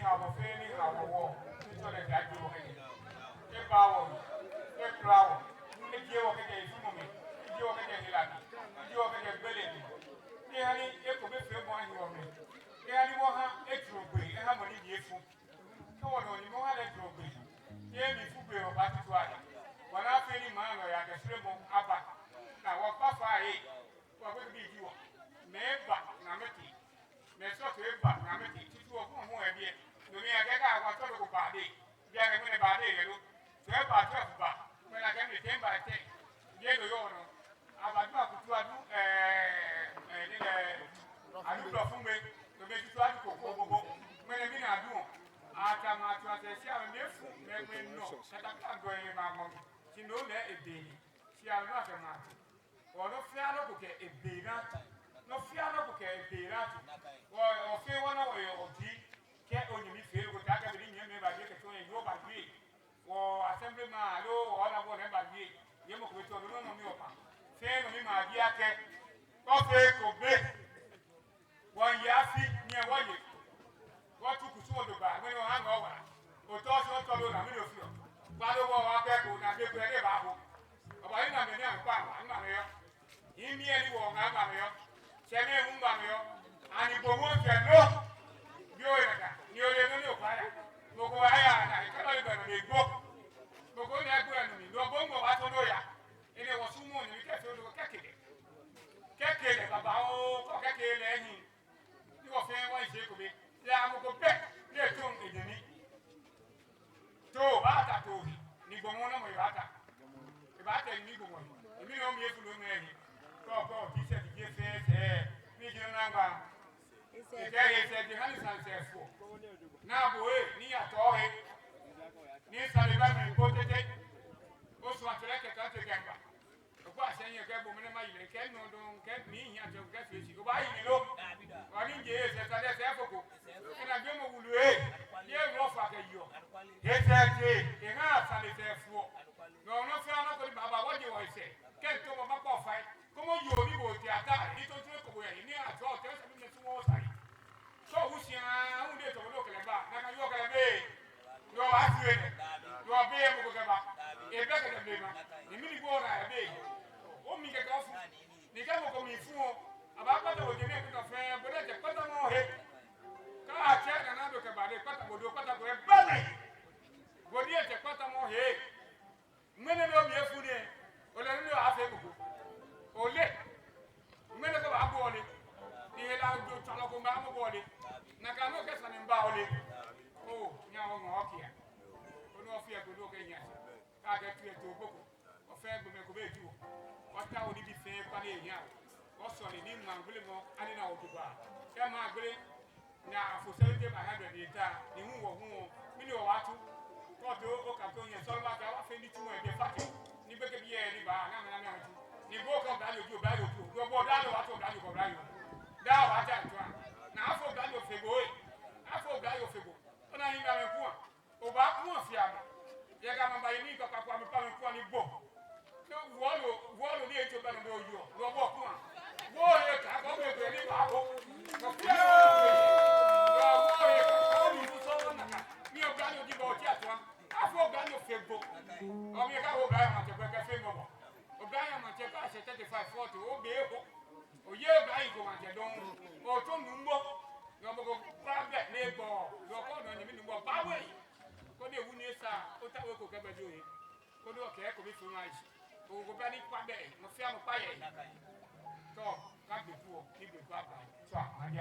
Homowo, Homowo, so that I do a power, a flower, a deal of a day, you are a lady, you are a belly. Nearly a commit for one woman. Nearly 100 rupees, and how many years? Come on, you know how that rupees. Here, me food of Battle. When I feel in my way, I can swim on Abba. Now, what Papa ate, what will be you? Never, Namati. Next up to a back, Namati, to a home idea. No, me, I get out one total body. They are going to buy it. 12 by 12 back. When I can be 10 by 10. Yes, you know. I've got to do a do from me to make it right for when I mean I do. After my translation, I never know that I can't go in my mom. She knows that a day. She has not a man. Or no fear of a day. No fear of a day. Or fear one away or tea. Can't only feel with that everything you never get to go by me. Or assembly man, or I won't ever be. You must wait to the room of your man. Say, my dear cat. Coffee, coffee. 1 year feet near 1 year. What took you to the bar when you hang over? Or toss your total and middle field. Father, what I go and get ready about. About him, I'm not here. In the end, I'm not here. Send me a woman here. And if you want to know, you're a new fire. No, I can't even be book. No, go there, no bongo, I don't know ya. And it was someone you get to do a cake. Cake about cake. You are saying why she could be. Yeah, I'm going back. They're doing it in me. So, Bata told me, Nibomona, my Bata. If I tell you, if you know me, if you know me, go, he said, yes, Nijan Namba. He said, the honey says, now, boy, near Tohe, near Saliban, imported it. Also, I select a country gamba. Saying a cab woman, my don't get me here to get you. Go buy you know. I didn't get it as I and I don't know who you are. You're rough like you. Yes, I did. The house and it's therefore. No, no, not about what you always say. Can't talk about fight. Come on, you will be attacked. You don't take away. You need to talk. There's something that's more time. So, who's here? Who did to look at that? Now, you look at me. You're accurate. You are being able to get back. You're better than me. The minute go on, I beg. Oh, me get off. The guy will come in full. About what I was getting a fair, but I just put them all here. Come on, check and I look about it. Put them on the belly. What do you take? Put them all here. Many of me are food in. Well, I know I think. Oh, let. Many of our body. He allowed to talk about my body. Nakano gets an embowling. Oh, now I'm okay. Oh, no fear to look in yet. I get to a book. Or fair to make a way too. What now would be fair for the young? Also, in England, William, and in our Cuba. Come on, Billy. Now, for 7500 years, the moon will move. We know what to. What do you come to? So, what I was saying to you, and the fact you better be any bar. You walk up that you value to. You go down what you value for value. Now, I can't try. Now, for value of Figo. I for value of Figo. And I am a poor. Over more fiaba. You got my unique of a family book. What do you do to you? You walk one. Warrior, I go to any Bible. No fear. You got your devoted one. I forgot your Facebook. Oh, you got O'Brien to break a favor. O'Brien, my check, I said 3540. Oh, be able. Oh, you're going to want your own. Or to Numbo. You're going to grab that neighbor. You're going to need to go by way. Go there, who needs a hotel will cover you. Go to a care, could be so nice. Go back in Quabe, no family fire. So, not before, keep it back. So, I